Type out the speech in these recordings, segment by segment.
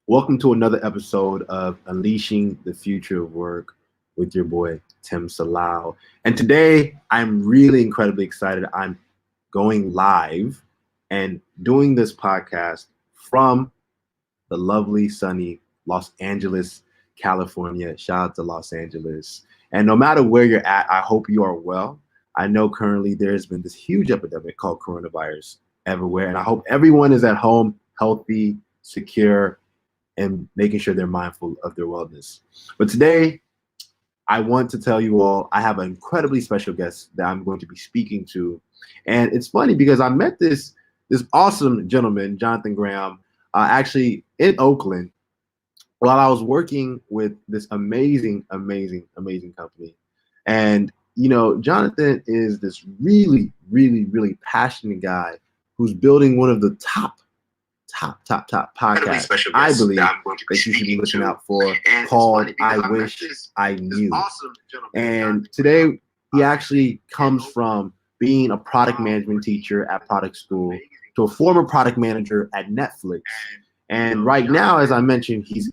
Welcome to another episode of Unleashing the Future of Work with your boy, Tim Salau. And today, I'm really incredibly excited. I'm going live and doing this podcast from the lovely, sunny Los Angeles, California. Shout out to Los Angeles. And no matter where you're at, I hope you are well. I know currently there's been this huge epidemic called coronavirus everywhere. And I hope everyone is at home, healthy, secure, and making sure they're mindful of their wellness. But today, I want to tell you all, I have an incredibly special guest that I'm going to be speaking to. And it's funny because I met this awesome gentleman, Jonathan Graham, actually in Oakland while I was working with this amazing company. And, Jonathan is this really passionate guy who's building one of the top podcast I believe that you should be looking out for, called I Wish I Knew. And today he actually comes from being a product management teacher at product school to a former product manager at Netflix. And right now, as I mentioned, he's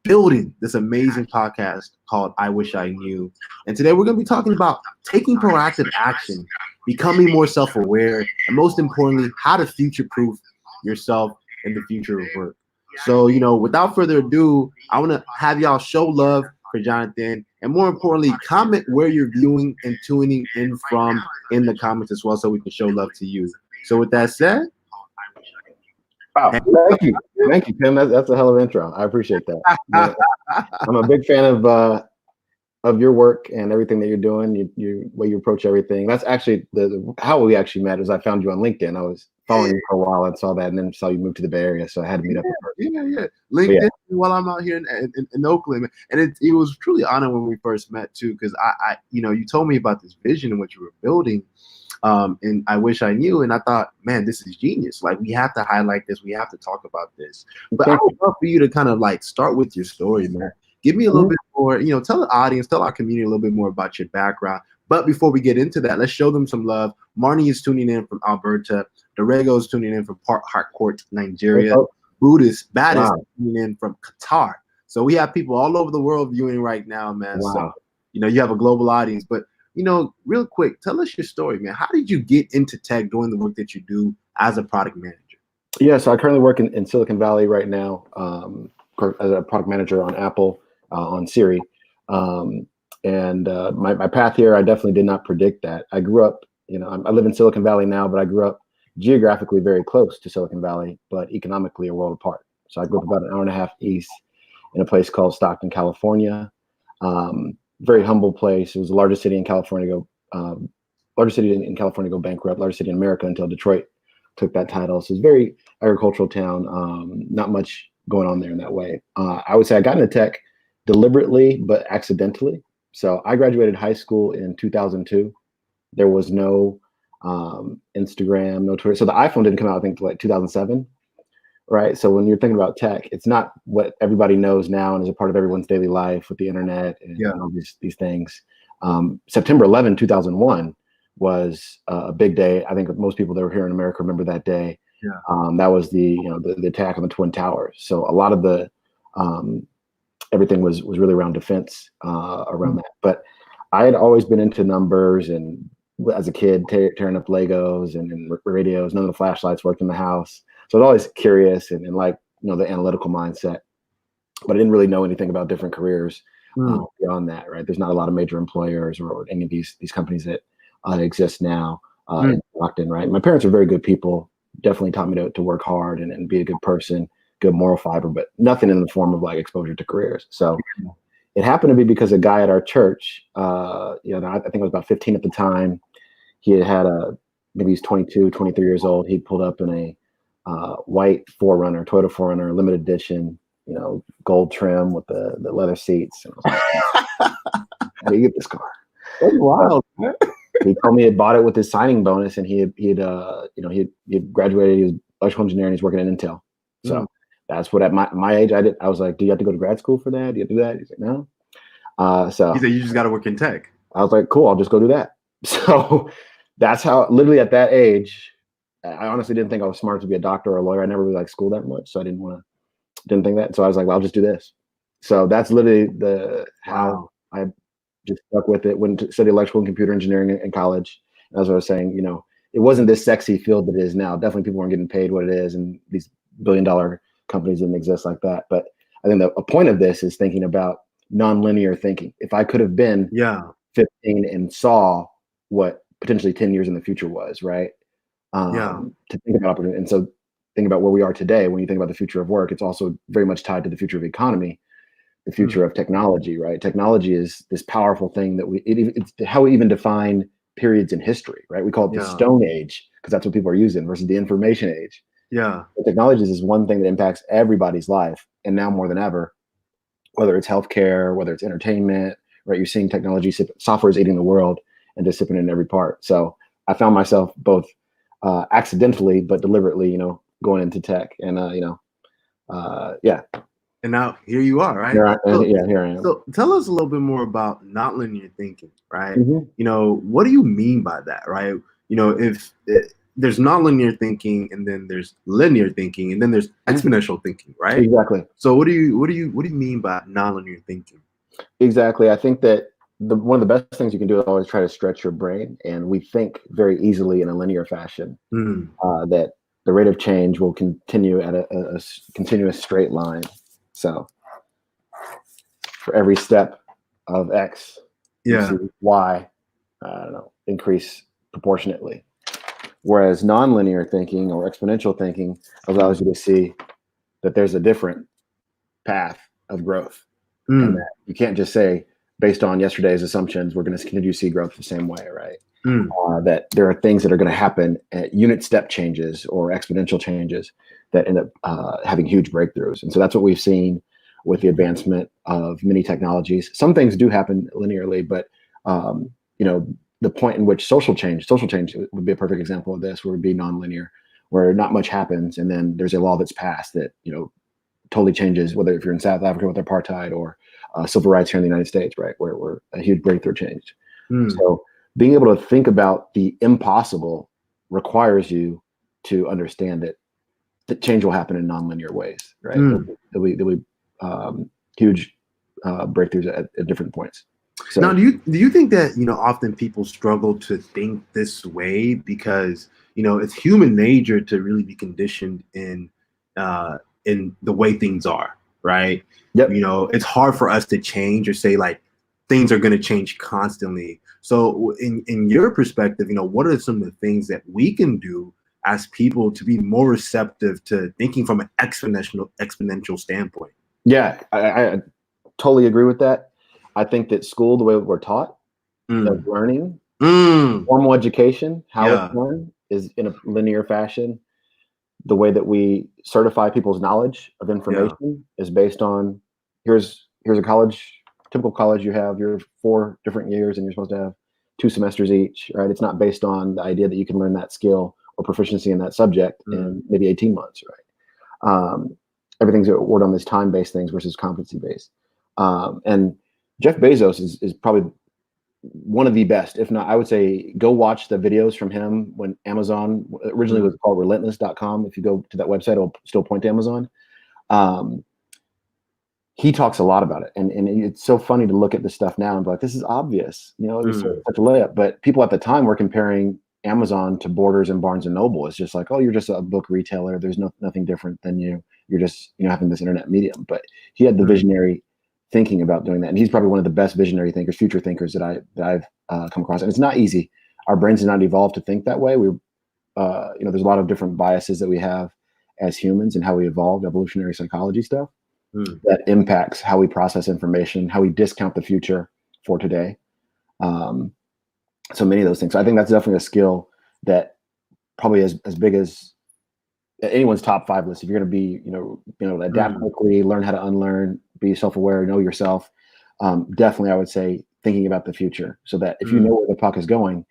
building this amazing podcast called I Wish I Knew. And today we're going to be talking about taking proactive action, becoming more self-aware, and most importantly, how to future-proof yourself in the future of work. So, without further ado, I want to have y'all show love for Jonathan, and more importantly, comment where you're viewing and tuning in from in the comments as well, so we can show love to you. So with that said, wow, thank you, Tim. That's a hell of an intro. I appreciate that. I'm a big fan of your work and everything that you're doing. You way you approach everything. That's actually how we actually met. Is I found you on LinkedIn. I was following you for a while and saw that, and then saw you move to the Bay Area, so I had to meet up. Yeah. LinkedIn while I'm out here in Oakland, and it was truly an honor when we first met too, because I you told me about this vision and what you were building. And I wish I knew, and I thought, man, this is genius. Like, we have to highlight this. We have to talk about this. But I would love for you to kind of like start with your story, man. Give me a little bit more, tell the audience, tell our community a little bit more about your background. But before we get into that, let's show them some love. Marnie is tuning in from Alberta. Dorego is tuning in from Port Harcourt, Nigeria. Baddest is tuning in from Qatar. So we have people all over the world viewing right now, man. Wow. So, you have a global audience. But real quick, tell us your story, man. How did you get into tech doing the work that you do as a product manager? Yeah, so I currently work in Silicon Valley right now as a product manager on Apple, on Siri. And my path here, I definitely did not predict that. I grew up, I live in Silicon Valley now, but I grew up geographically very close to Silicon Valley, but economically a world apart. So I grew up about an hour and a half east in a place called Stockton, California. Very humble place. It was the largest city in California in California go bankrupt, largest city in America until Detroit took that title. So it's a very agricultural town. Not much going on there in that way. I would say I got into tech deliberately, but accidentally. So I graduated high school in 2002. There was no Instagram, no Twitter. So the iPhone didn't come out, I think, until like 2007. Right. So when you're thinking about tech, it's not what everybody knows now and is a part of everyone's daily life with the internet and all these things. September 11, 2001 was a big day. I think most people that were here in America remember that day. Yeah. That was the attack on the Twin Towers. So a lot of the everything was really around defense around that. But I had always been into numbers, and as a kid, tearing up Legos and radios. None of the flashlights worked in the house. So I was always curious and like, the analytical mindset, but I didn't really know anything about different careers beyond that, right? There's not a lot of major employers or any of these companies that exist now in Stockton, right? My parents are very good people, definitely taught me to work hard and be a good person, good moral fiber, but nothing in the form of like exposure to careers. So it happened to be because a guy at our church, I think I was about 15 at the time. He had maybe he's 22, 23 years old. He pulled up in a white Toyota 4Runner, limited edition, gold trim with the leather seats. And I was like, how do you get this car? That's wild. He told me he had bought it with his signing bonus, and he had graduated. He was electrical engineer, and he's working at Intel. So that's what at my age I did. I was like, do you have to go to grad school for that? Do you have to do that? He's like, no. So he said, you just got to work in tech. I was like, cool, I'll just go do that. So that's how, literally at that age, I honestly didn't think I was smart to be a doctor or a lawyer. I never really liked school that much, so I didn't want Didn't think that. So I was like, well, I'll just do this. So that's literally how Wow. I just stuck with it. Went to study electrical and computer engineering in college. As I was saying, it wasn't this sexy field that it is now. Definitely people weren't getting paid what it is, and these billion-dollar companies didn't exist like that. But I think a point of this is thinking about nonlinear thinking. If I could have been Yeah. 15 and saw what potentially 10 years in the future was, right? Yeah. To think about opportunity. And so think about where we are today. When you think about the future of work, it's also very much tied to the future of economy, the Mm. future of technology, right? Technology is this powerful thing that it's how we even define periods in history, right? We call it the Yeah. Stone Age because that's what people are using versus the Information Age. Yeah. But technology is one thing that impacts everybody's life, and now more than ever, whether it's healthcare, whether it's entertainment, right? You're seeing technology, software is eating the world and just sipping in every part. So I found myself both accidentally but deliberately, going into tech, and yeah, And now here you are, right? here I, So, yeah, here I am. so tell us a little bit more about nonlinear thinking, right? Mhm. What do you mean by that, right? If there's nonlinear thinking, and then there's linear thinking, and then there's exponential thinking, right? Exactly. So what do you mean by nonlinear thinking? Exactly. I think that one of the best things you can do is always try to stretch your brain, and we think very easily in a linear fashion. Mm. That the rate of change will continue at a continuous straight line. So for every step of X, you Yeah. see Y, I don't know, increase proportionately. Whereas nonlinear thinking or exponential thinking allows you to see that there's a different path of growth, and Mm. that you can't just say based on yesterday's assumptions we're going to continue to see growth the same way, right? Mm. That there are things that are going to happen at unit step changes or exponential changes that end up having huge breakthroughs. And so that's what we've seen with the advancement of many technologies. Some things do happen linearly, but um, the point in which social change would be a perfect example of this, where it would be nonlinear, where not much happens, and then there's a law that's passed that totally changes, whether if you're in South Africa with apartheid or civil rights here in the United States, right, where a huge breakthrough changed. Mm. So being able to think about the impossible requires you to understand that change will happen in nonlinear ways, right? Mm. There'll be huge breakthroughs at different points. Now, So do you think that often people struggle to think this way because it's human nature to really be conditioned in the way things are, right? yep. It's hard for us to change or say like things are going to change constantly. So, in your perspective, what are some of the things that we can do as people to be more receptive to thinking from an exponential standpoint? Yeah, I totally agree with that. I think that school, the way we're taught, the Mm. learning, Mm. formal education, how it's Yeah. done is in a linear fashion. The way that we certify people's knowledge of Yeah. information is based on here's a college, typical college. You have your 4 different years, and you're supposed to have 2 semesters each, right? It's not based on the idea that you can learn that skill or proficiency in that subject Mm. in maybe 18 months, right? Everything's awarded on this time-based things versus competency-based. And Jeff Bezos is probably one of the best, if not, I would say go watch the videos from him when Amazon originally Mm. was called relentless.com. If you go to that website, it'll still point to Amazon. Um, he talks a lot about it. And it's so funny to look at this stuff now and be like, this is obvious. It was Mm. such a layup. But people at the time were comparing Amazon to Borders and Barnes and Noble. It's just like, oh, you're just a book retailer. There's nothing different than you. You're just, having this internet medium. But he had the Mm. visionary thinking about doing that. And he's probably one of the best visionary thinkers, future thinkers that I've come across. And it's not easy. Our brains did not evolve to think that way. There's a lot of different biases that we have as humans and how we evolved, evolutionary psychology stuff Mm. that impacts how we process information, how we discount the future for today. Um, so many of those things. So I think that's definitely a skill that probably as big as anyone's top 5 list. If you're going to be, adapt Mm. quickly, learn how to unlearn, be self-aware, know yourself. Definitely, I would say thinking about the future, so that if you Mm. know where the puck is going,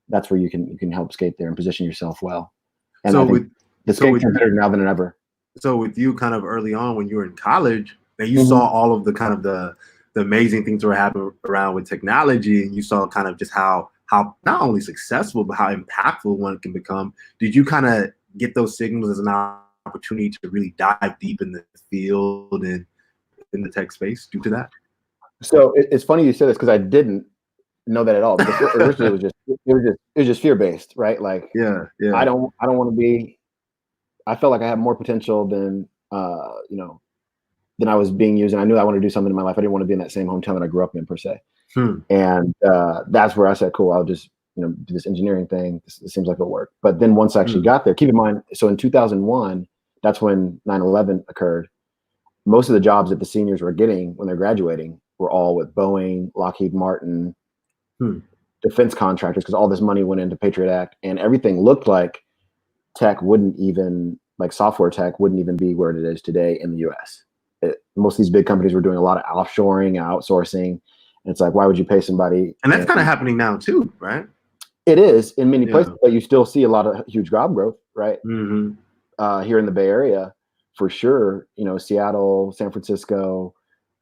that's where you can help skate there and position yourself well. And So I think with the so skates with are better now than ever. so with you kind of early on when you were in college, and you Mhm. saw all of the kind of the amazing things that were happening around with technology, and you saw kind of just how not only successful but how impactful one can become. Did you kind of get those signals as an opportunity to really dive deep in the field and in the tech space due to that? So it's funny you say this because I didn't know that at all. Because originally it was just fear based, right? Like Yeah, I yeah. don't want to be. I felt like I had more potential than than I was being used, and I knew I wanted to do something in my life. I didn't want to be in that same hometown that I grew up in per se. Hmm. And that's where I said, cool, I'll just do this engineering thing. This seems like it'll work. But then once I actually got there, keep in mind, so in 2001, that's when 9/11 occurred. Most of the jobs that the seniors were getting when they're graduating were all with Boeing, Lockheed Martin, defense contractors, because all this money went into Patriot Act, and everything looked like tech wouldn't even, like software tech wouldn't even be where it is today in the US. Most of these big companies were doing a lot of offshoring, outsourcing. And it's like, why would you pay somebody? And that's kind of happening now too, right? It is in many places, but you still see a lot of huge job growth, right? Here in the Bay Area, for sure. Seattle, San Francisco,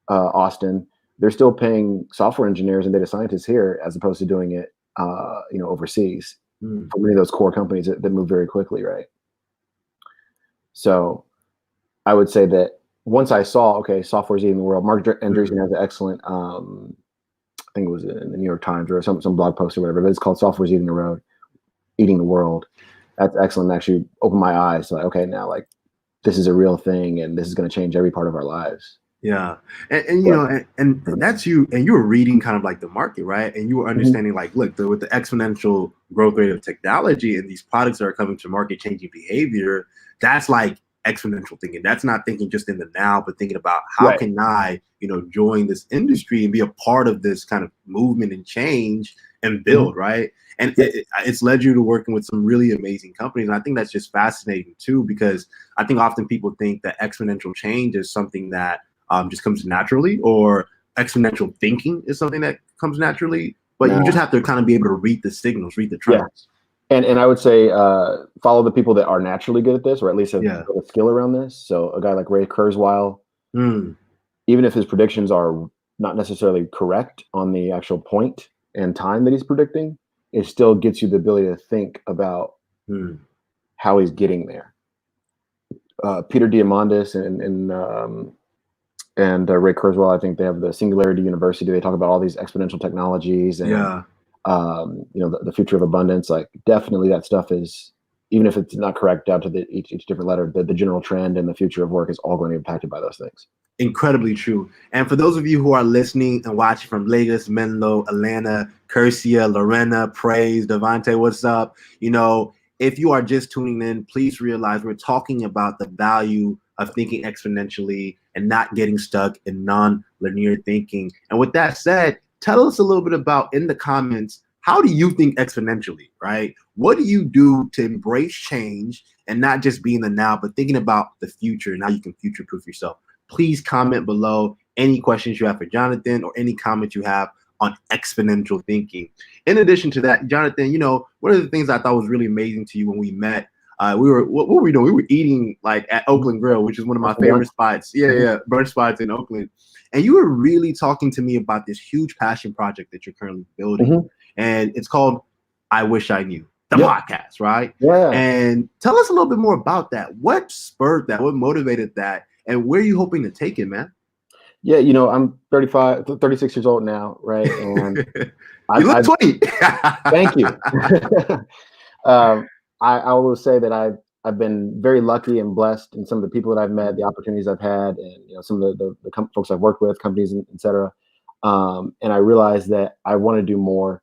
Austin, they're still paying software engineers and data scientists here as opposed to doing it, overseas for many of those core companies that move very quickly, right? So I would say that once I saw, okay, software's eating the world. Mark Andreessen has an excellent, I think it was in the New York Times or some blog post or whatever, but it's called "Software's Eating the World." That's excellent. Actually opened my eyes to like, okay, now like this is a real thing, and this is going to change every part of our lives. Yeah, and that's you, and you were reading kind of like the market, right? And you were understanding like, look, with the exponential growth rate of technology and these products that are coming to market, changing behavior, that's like exponential thinking. That's not thinking just in the now, but thinking about how can I, join this industry and be a part of this kind of movement and change and build, right? And it's led you to working with some really amazing companies. And I think that's just fascinating too, because I think often people think that exponential change is something that just comes naturally, or exponential thinking is something that comes naturally, but you just have to kind of be able to read the signals, read the trends. And I would say follow the people that are naturally good at this, or at least have a skill around this. So a guy like Ray Kurzweil, even if his predictions are not necessarily correct on the actual point and time that he's predicting, it still gets you the ability to think about how he's getting there. Peter Diamandis and Ray Kurzweil, I think they have the Singularity University. They talk about all these exponential technologies and the future of abundance. Like definitely that stuff is, even if it's not correct down to each different letter, the general trend and the future of work is all going to be impacted by those things. Incredibly true. And for those of you who are listening and watching from Lagos, Menlo, Atlanta, Curcia, Lorena, Praise, Devante, what's up? If you are just tuning in, please realize we're talking about the value of thinking exponentially and not getting stuck in non-linear thinking. And with that said, tell us a little bit about, in the comments, how do you think exponentially, right? What do you do to embrace change and not just be in the now, but thinking about the future and how you can future-proof yourself? Please comment below any questions you have for Jonathan or any comments you have on exponential thinking. In addition to that, Jonathan, one of the things I thought was really amazing to you when we met, what were we doing? We were eating like at Oakland Grill, which is one of my favorite spots. Brunch spots in Oakland. And you were really talking to me about this huge passion project that you're currently building. And it's called I Wish I Knew, the podcast, right? Yeah. And tell us a little bit more about that. What spurred that? What motivated that? And where are you hoping to take it, man? Yeah, I'm 36 years old now, right? And you look 20. Thank you. I will say that I've been very lucky and blessed in some of the people that I've met, the opportunities I've had, and some of the folks I've worked with, companies, et cetera. And I realized that I want to do more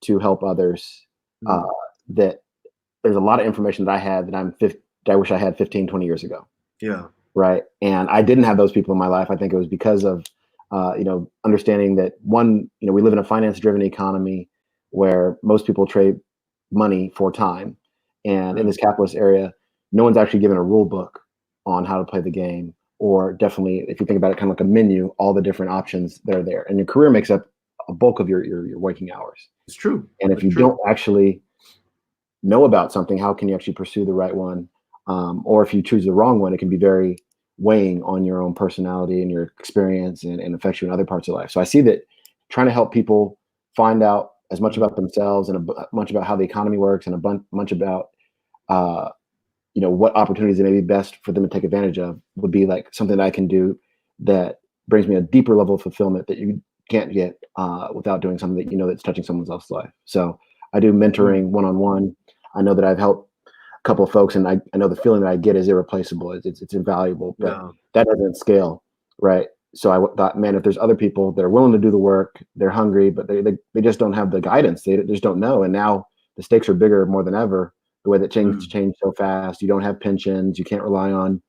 to help others. That there's a lot of information that I had that I wish I had 15, 20 years ago. Yeah. Right. And I didn't have those people in my life. I think it was because of, understanding that we live in a finance-driven economy where most people trade money for time. And in this capitalist area, no one's actually given a rule book on how to play the game, or definitely, if you think about it, kind of like a menu, all the different options that are there. And your career makes up a bulk of your working hours. It's true. And if you don't actually know about something, how can you actually pursue the right one? Or if you choose the wrong one, it can be very weighing on your own personality and your experience and affect you in other parts of life. So I see that trying to help people find out as much about themselves and much about how the economy works and much about what opportunities it may be best for them to take advantage of would be like something that I can do that brings me a deeper level of fulfillment that you can't get without doing something that that's touching someone else's life. So I do mentoring one-on-one. I know that I've helped a couple of folks, and I know the feeling that I get is irreplaceable. It's invaluable, but that doesn't scale, right? So I thought, man, if there's other people that are willing to do the work, they're hungry, but they just don't have the guidance. They just don't know. And now the stakes are bigger more than ever. The way that things change so fast, you don't have pensions, you can't rely on,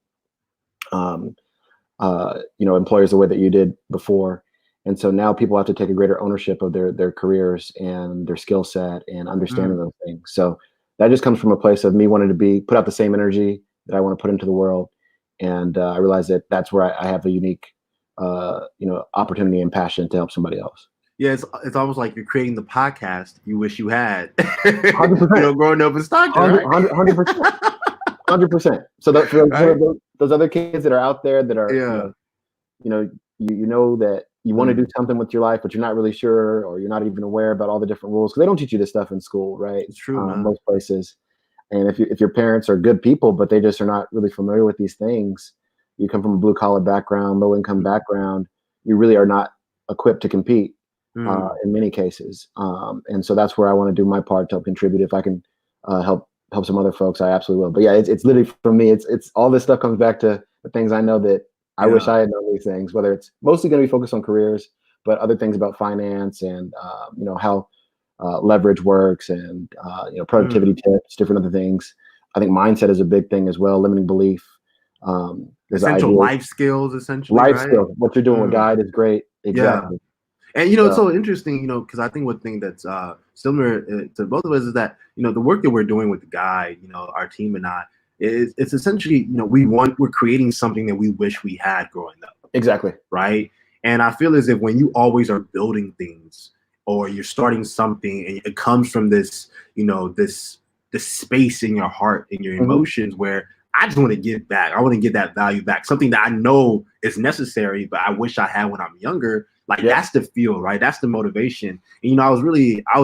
employers the way that you did before. And so now people have to take a greater ownership of their careers and their skill set and understanding those things. So that just comes from a place of me wanting to put out the same energy that I want to put into the world. And I realize that that's where I have a unique, opportunity and passion to help somebody else. Yeah, it's almost like you're creating the podcast you wish you had. 100%. Growing up in Stockton, 100%. 100%. So those other kids that are out there that are, you know that you want to do something with your life, but you're not really sure, or you're not even aware about all the different rules, because they don't teach you this stuff in school, right? It's true, most places. And if your parents are good people, but they just are not really familiar with these things, you come from a blue collar background, low income background, you really are not equipped to compete in many cases. And so that's where I want to do my part to help contribute. If I can help some other folks, I absolutely will. But yeah, it's literally for me, it's all this stuff comes back to the things I know that I wish I had known these things, whether it's mostly going to be focused on careers, but other things about finance and, how leverage works and, productivity tips, different other things. I think mindset is a big thing as well, limiting belief. Essential life skills, essentially. Life skills. What you're doing with Guide is great. Exactly. And, it's so interesting, because I think one thing that's similar to both of us is that, the work that we're doing with the Guide, our team and I, it's essentially, we're creating something that we wish we had growing up. Exactly. Right. And I feel as if when you always are building things, or you're starting something, and it comes from this, this space in your heart, in your emotions, where I just want to give back. I want to get that value back. Something that I know is necessary, but I wish I had when I'm younger. That's the feel, right? That's the motivation. And, I was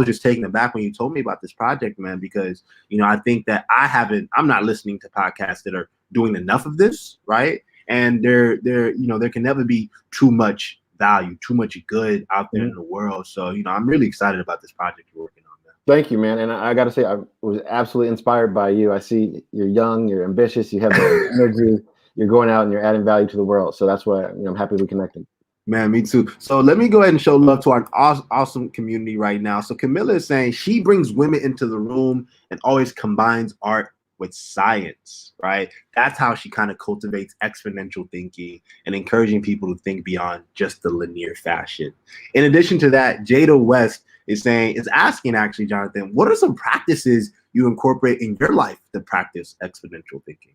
just taken aback when you told me about this project, man, because, I think that I'm not listening to podcasts that are doing enough of this, right? And there can never be too much value, too much good out there in the world. So, I'm really excited about this project you're working on, man. Thank you, man. And I got to say, I was absolutely inspired by you. I see you're young, you're ambitious, you have the energy, you're going out and you're adding value to the world. So that's why I'm happy we connected. Man, me too. So let me go ahead and show love to our awesome community right now. So Camilla is saying she brings women into the room and always combines art with science, right? That's how she kind of cultivates exponential thinking and encouraging people to think beyond just the linear fashion. In addition to that, Jada West is asking actually, Jonathan, what are some practices you incorporate in your life to practice exponential thinking?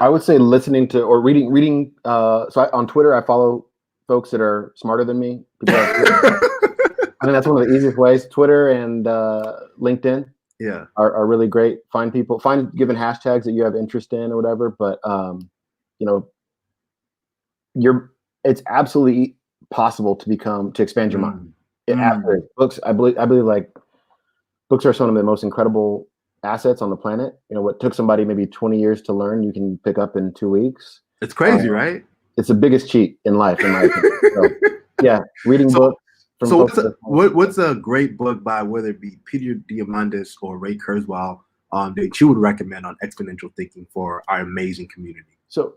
I would say listening to or reading. On Twitter, I follow folks that are smarter than me. I think that's one of the easiest ways. Twitter and LinkedIn are really great. Find given hashtags that you have interest in or whatever. But it's absolutely possible to expand your mind. After books, I believe like books are some of the most incredible assets on the planet. What took somebody maybe 20 years to learn, you can pick up in 2 weeks. It's crazy, right? It's the biggest cheat in life, in my opinion. So, yeah, reading books. What's a great book by, whether it be Peter Diamandis or Ray Kurzweil, that you would recommend on exponential thinking for our amazing community? So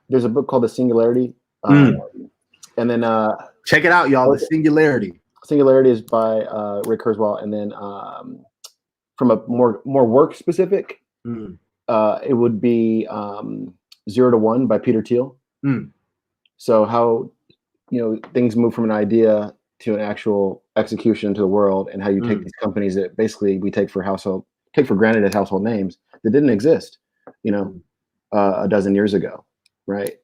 there's a book called The Singularity, and then check it out, y'all. The Singularity. Singularity is by Ray Kurzweil, and then from a more work specific, it would be 0 to 1 by Peter Thiel. So how things move from an idea to an actual execution to the world, and how you take these companies that basically we take for granted as household names that didn't exist, a dozen years ago, right?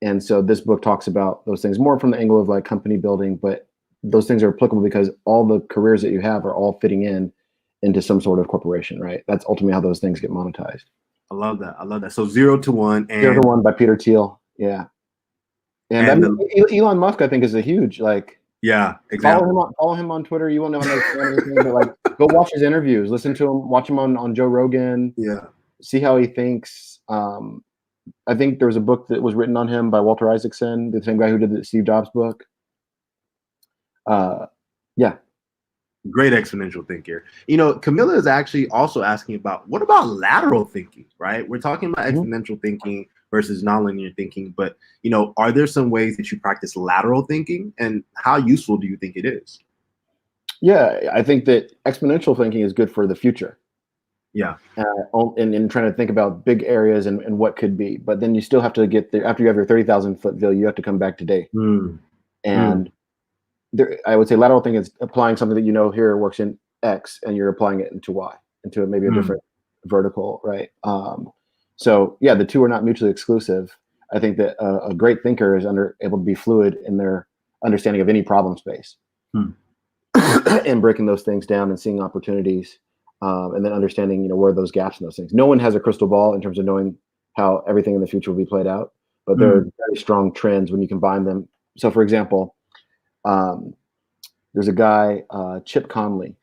And so this book talks about those things more from the angle of like company building, but those things are applicable because all the careers that you have are all fitting into some sort of corporation, right? That's ultimately how those things get monetized. I love that. So 0 to 1 and 0 to 1 by Peter Thiel. Yeah. And Elon Musk, I think, is a huge exactly. Follow him on Twitter. You won't know anything, but like go watch his interviews, listen to him, watch him on Joe Rogan. Yeah. see how he thinks. I think there was a book that was written on him by Walter Isaacson, the same guy who did the Steve Jobs book. Yeah. Great exponential thinker. You know, Camilla is actually also asking about what about lateral thinking, right? We're talking about exponential thinking versus nonlinear thinking, but you know, are there some ways that you practice lateral thinking, and how useful do you think it is? Yeah, I think that exponential thinking is good for the future. Yeah. And trying to think about big areas and what could be. But then you still have to get there. After you have your 30,000 foot view, you have to come back today. And there, I would say lateral thinking is applying something that you know here works in X, and you're applying it into Y, into maybe a different vertical, right? So yeah, the two are not mutually exclusive. I think that a great thinker is able to be fluid in their understanding of any problem space, and breaking those things down and seeing opportunities, and then understanding, you know, where are those gaps in those things. No one has a crystal ball in terms of knowing how everything in the future will be played out, but there are very strong trends when you combine them. So, for example, there's a guy, Chip Conley.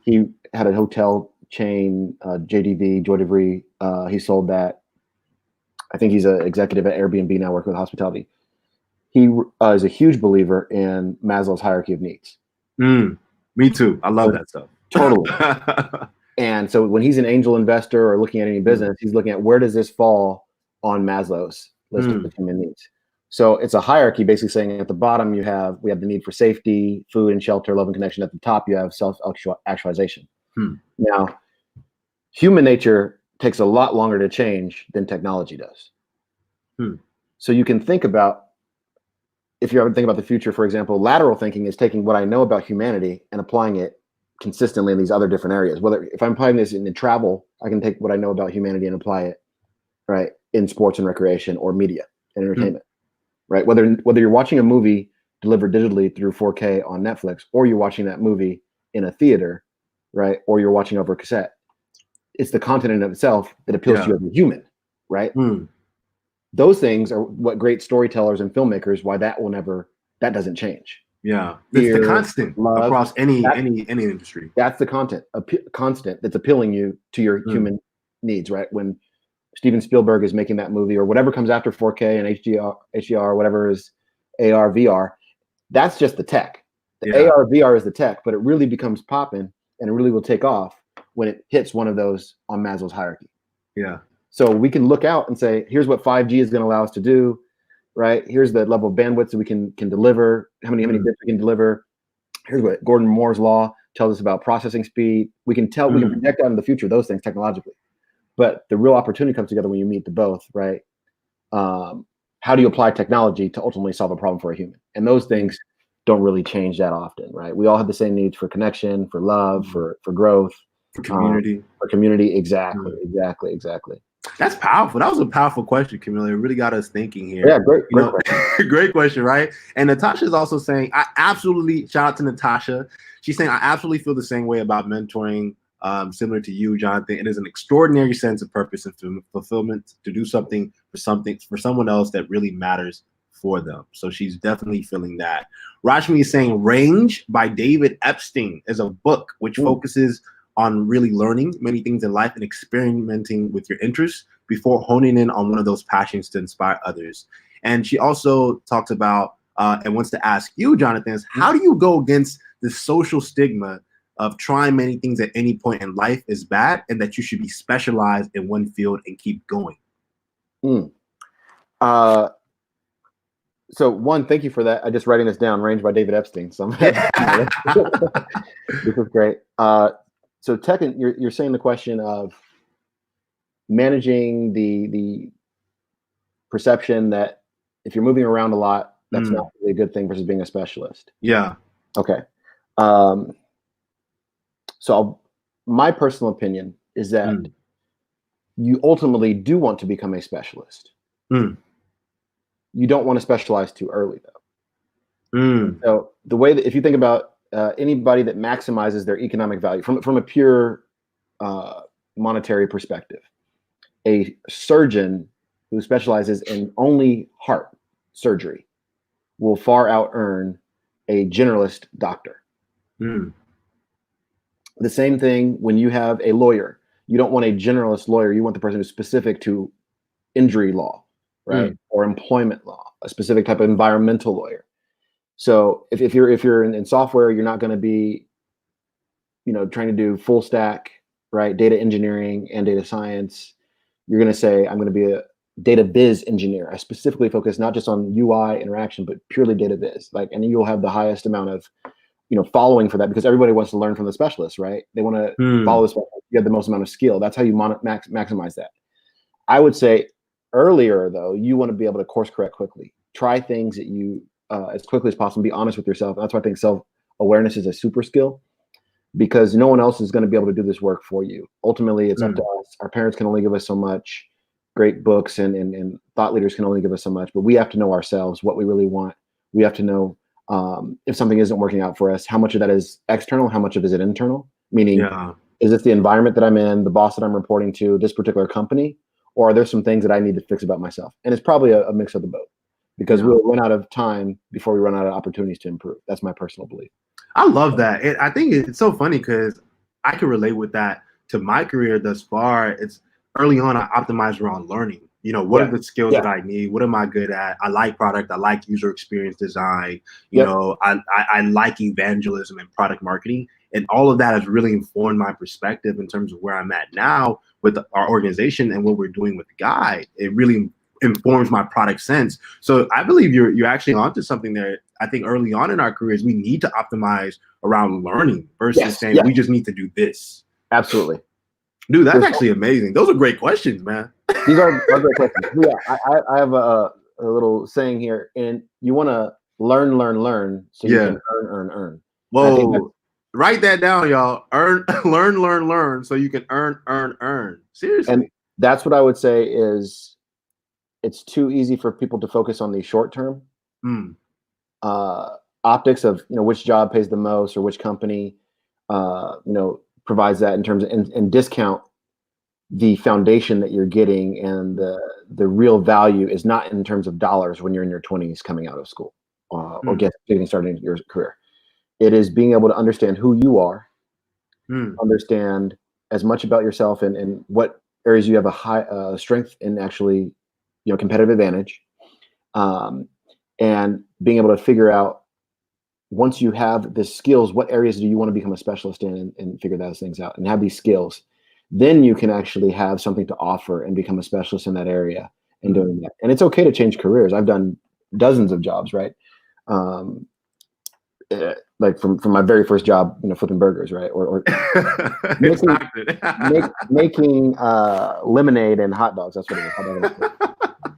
He had a hotel chain, JDV, Joy DeVry. He sold that. I think he's an executive at Airbnb now, working with hospitality. He is a huge believer in Maslow's hierarchy of needs. Me too. I love that stuff. Totally. And so when he's an angel investor or looking at any business, he's looking at where does this fall on Maslow's list of human needs. So it's a hierarchy, basically saying at the bottom we have the need for safety, food and shelter, love and connection. At the top you have self-actualization. Now, human nature takes a lot longer to change than technology does. So you can think about, if you ever think about the future, for example, lateral thinking is taking what I know about humanity and applying it consistently in these other different areas. Whether if I'm applying this in travel, I can take what I know about humanity and apply it, right, in sports and recreation or media and entertainment, right? Whether you're watching a movie delivered digitally through 4K on Netflix, or you're watching that movie in a theater, right, or you're watching over cassette, it's the content in itself that appeals to you as a human, right? Those things are what great storytellers and filmmakers, why that doesn't change. Yeah, it's the constant across any industry. That's the constant that's appealing you to your human needs, right? When Steven Spielberg is making that movie, or whatever comes after 4K and HDR, whatever is AR, VR, that's just the tech. The AR, VR is the tech, but it really becomes popping, and it really will take off when it hits one of those on Maslow's hierarchy. Yeah. So we can look out and say, here's what 5G is going to allow us to do, right? Here's the level of bandwidth that we can deliver, how many bits we can deliver. Here's what Gordon Moore's law tells us about processing speed. We can tell, we can project out in the future those things technologically. But the real opportunity comes together when you meet the both, right? How do you apply technology to ultimately solve a problem for a human? And those things don't really change that often, right? We all have the same needs for connection, for love, for growth, for community. Exactly. That's powerful. That was a powerful question, Camilla. It really got us thinking here. Yeah, great question. Great question, right? And Natasha is also saying, I absolutely, shout out to Natasha. She's saying, I absolutely feel the same way about mentoring, similar to you, Jonathan. It is an extraordinary sense of purpose and fulfillment to do something for someone else that really matters for them. So she's definitely feeling that. Rashmi is saying, Range by David Epstein is a book which focuses on really learning many things in life and experimenting with your interests before honing in on one of those passions to inspire others. And she also talks about and wants to ask you, Jonathan, how do you go against the social stigma of trying many things at any point in life is bad, and that you should be specialized in one field and keep going? So one, thank you for that. I'm just writing this down, Range by David Epstein. So this is great. So Tekken, you're saying the question of managing the perception that if you're moving around a lot, that's not really a good thing versus being a specialist. Yeah. Okay. My personal opinion is that you ultimately do want to become a specialist. You don't want to specialize too early, though. So the way that, if you think about anybody that maximizes their economic value from a pure monetary perspective, a surgeon who specializes in only heart surgery will far out earn a generalist doctor. The same thing when you have a lawyer. You don't want a generalist lawyer. You want the person who's specific to injury law, right? Or employment law, a specific type of environmental lawyer. So if you're in software, you're not going to be, trying to do full stack, right? Data engineering and data science. You're going to say, I'm going to be a data biz engineer. I specifically focus not just on UI interaction, but purely data biz. And you'll have the highest amount of, following for that, because everybody wants to learn from the specialist, right? They want to follow the specialist. You have the most amount of skill. That's how you maximize that. I would say earlier, though, you want to be able to course correct quickly. Try things that you as quickly as possible. Be honest with yourself. And that's why I think self-awareness is a super skill, because no one else is going to be able to do this work for you. Ultimately, it's up to us. Our parents can only give us so much. Great books and thought leaders can only give us so much, but we have to know ourselves, what we really want. We have to know if something isn't working out for us, how much of that is external, how much of it is internal? Meaning, is this the environment that I'm in, the boss that I'm reporting to, this particular company, or are there some things that I need to fix about myself? And it's probably a mix of the both, because we'll run out of time before we run out of opportunities to improve. That's my personal belief. I love that. I think it's so funny because I can relate with that to my career thus far. It's early on, I optimized around learning. What are the skills that I need? What am I good at? I like product. I like user experience design. I like evangelism and product marketing. And all of that has really informed my perspective in terms of where I'm at now with our organization and what we're doing with the Guide. It really informs my product sense. So I believe you're actually onto something there. I think early on in our careers, we need to optimize around learning versus saying we just need to do this. Absolutely. Dude, that's actually amazing. Those are great questions, man. These are great questions. Yeah, I have a little saying here, and you want to learn, so you can earn. Whoa, write that down, y'all. Learn, so you can earn. Seriously. And that's what I would say is, it's too easy for people to focus on the short term optics of which job pays the most or which company provides that in terms of, and discount the foundation that you're getting, and the real value is not in terms of dollars when you're in your 20s coming out of school or getting started in your career. It is being able to understand who you are, understand as much about yourself and what areas you have a high strength in, actually competitive advantage, and being able to figure out, once you have the skills, what areas do you want to become a specialist in, and figure those things out and have these skills. Then you can actually have something to offer and become a specialist in that area and doing that. And it's okay to change careers. I've done dozens of jobs, right? Like from my very first job, flipping burgers, right? Or making lemonade and hot dogs. That's what it is.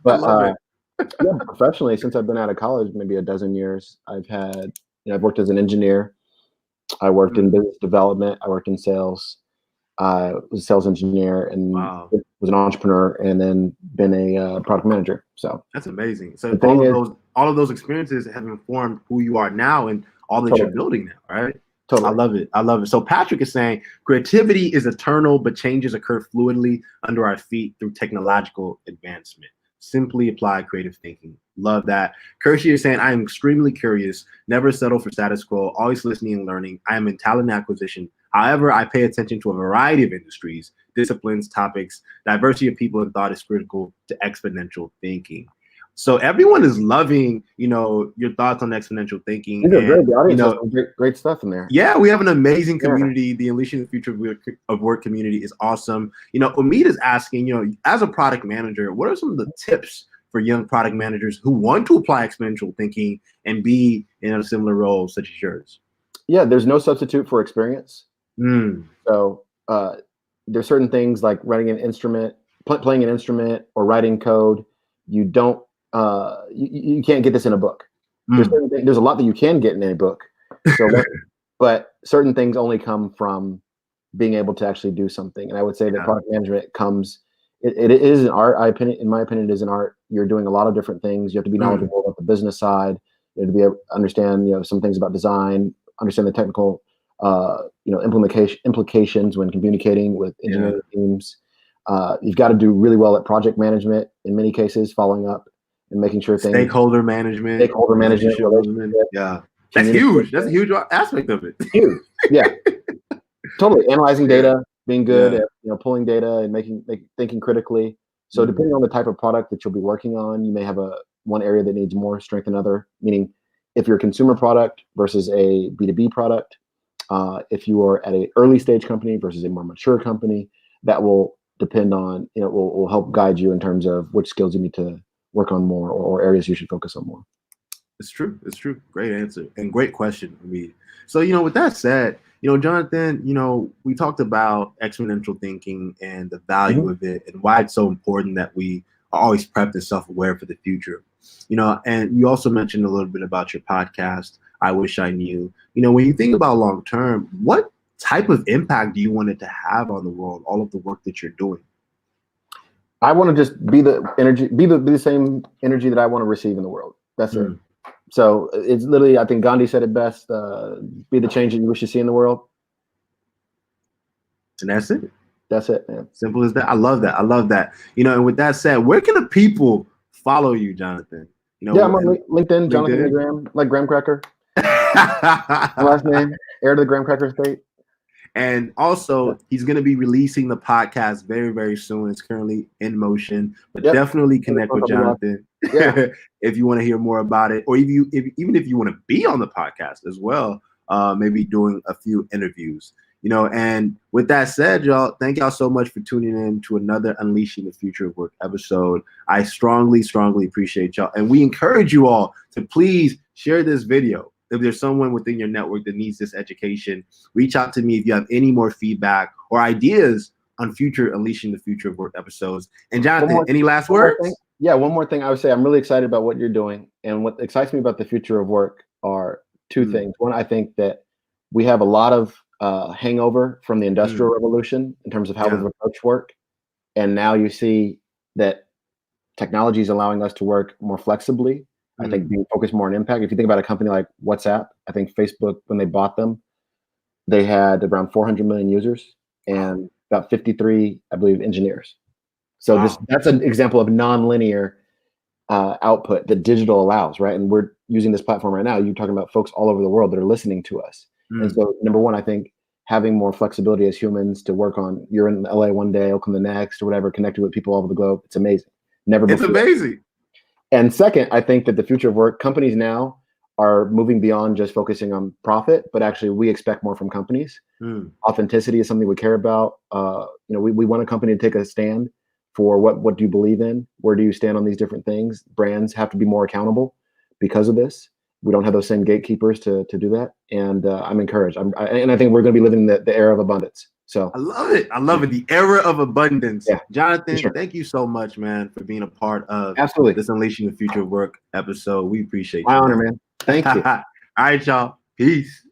But professionally, since I've been out of college, maybe a dozen years, I've worked as an engineer. I worked in business development. I worked in sales. I was a sales engineer and was an entrepreneur, and then been a product manager. So that's amazing. So all of those experiences have informed who you are now and all that you're building now, right? Totally. I love it. So Patrick is saying creativity is eternal, but changes occur fluidly under our feet through technological advancement. Simply apply creative thinking. Love that. Kershie is saying, I am extremely curious, never settle for status quo, always listening and learning. I am in talent acquisition. However, I pay attention to a variety of industries, disciplines, topics. Diversity of people and thought is critical to exponential thinking. So everyone is loving, your thoughts on exponential thinking. The audience has great stuff in there. Yeah, we have an amazing community. The Unleashing the Future of Work community is awesome. Umid is asking, as a product manager, what are some of the tips for young product managers who want to apply exponential thinking and be in a similar role such as yours? Yeah, there's no substitute for experience. So there's certain things like writing an instrument, playing an instrument, or writing code. You don't. You can't get this in a book. There's a lot that you can get in a book. So, but certain things only come from being able to actually do something. And I would say that product management comes. It is an art. In my opinion, it is an art. You're doing a lot of different things. You have to be knowledgeable about the business side. You have to be able to understand, some things about design. Understand the technical, implications when communicating with engineering teams. You've got to do really well at project management in many cases, following up and making sure things. Stakeholder management. Yeah. That's huge. That's a huge aspect of it. Huge. Yeah. Totally. Analyzing data, being good at pulling data and thinking critically. So depending on the type of product that you'll be working on, you may have one area that needs more strength than other. Meaning, if you're a consumer product versus a B2B product, if you are at an early stage company versus a more mature company, that will depend on will help guide you in terms of which skills you need to work on more or areas you should focus on more. It's true. It's true. Great answer and great question, Reed. So, with that said, Jonathan, we talked about exponential thinking and the value of it and why it's so important that we are always prepped and self-aware for the future. And you also mentioned a little bit about your podcast, I Wish I Knew. When you think about long term, what type of impact do you want it to have on the world, all of the work that you're doing? I want to just be the energy, be the same energy that I want to receive in the world. That's it. So it's literally, I think Gandhi said it best, be the change that you wish to see in the world. And that's it. That's it, man. Simple as that. I love that. I love that. And with that said, where can the people follow you, Jonathan? I'm on LinkedIn, Jonathan Graham, like Graham Cracker. Last name, heir to the Graham Cracker estate. And also, he's going to be releasing the podcast very, very soon. It's currently in motion, but definitely connect with Jonathan if you want to hear more about it, or even if you want to be on the podcast as well, maybe doing a few interviews. And with that said, y'all, thank y'all so much for tuning in to another Unleashing the Future of Work episode. I strongly, strongly appreciate y'all. And we encourage you all to please share this video. If there's someone within your network that needs this education, reach out to me if you have any more feedback or ideas on future Unleashing the Future of Work episodes. And Jonathan, any last words? One more thing I would say, I'm really excited about what you're doing. And what excites me about the future of work are two things. One, I think that we have a lot of hangover from the Industrial Revolution in terms of how we've approached work. And now you see that technology is allowing us to work more flexibly. I think being focused more on impact. If you think about a company like WhatsApp, I think Facebook, when they bought them, they had around 400 million users and about 53, I believe, engineers. So that's an example of nonlinear output that digital allows, right? And we're using this platform right now. You're talking about folks all over the world that are listening to us. And so, number one, I think having more flexibility as humans to work on, you're in LA one day, Oakland the next, or whatever, connected with people all over the globe. It's amazing. It's amazing. And second, I think that the future of work, companies now are moving beyond just focusing on profit, but actually we expect more from companies. Authenticity is something we care about. We want a company to take a stand for what do you believe in? Where do you stand on these different things? Brands have to be more accountable because of this. We don't have those same gatekeepers to do that. And I'm encouraged. And I think we're going to be living the era of abundance. So I love it. I love it. The era of abundance. Yeah, Jonathan, thank you so much, man, for being a part of this Unleashing the Future of Work episode. We appreciate you. My honor, man. Thank you. All right, y'all. Peace.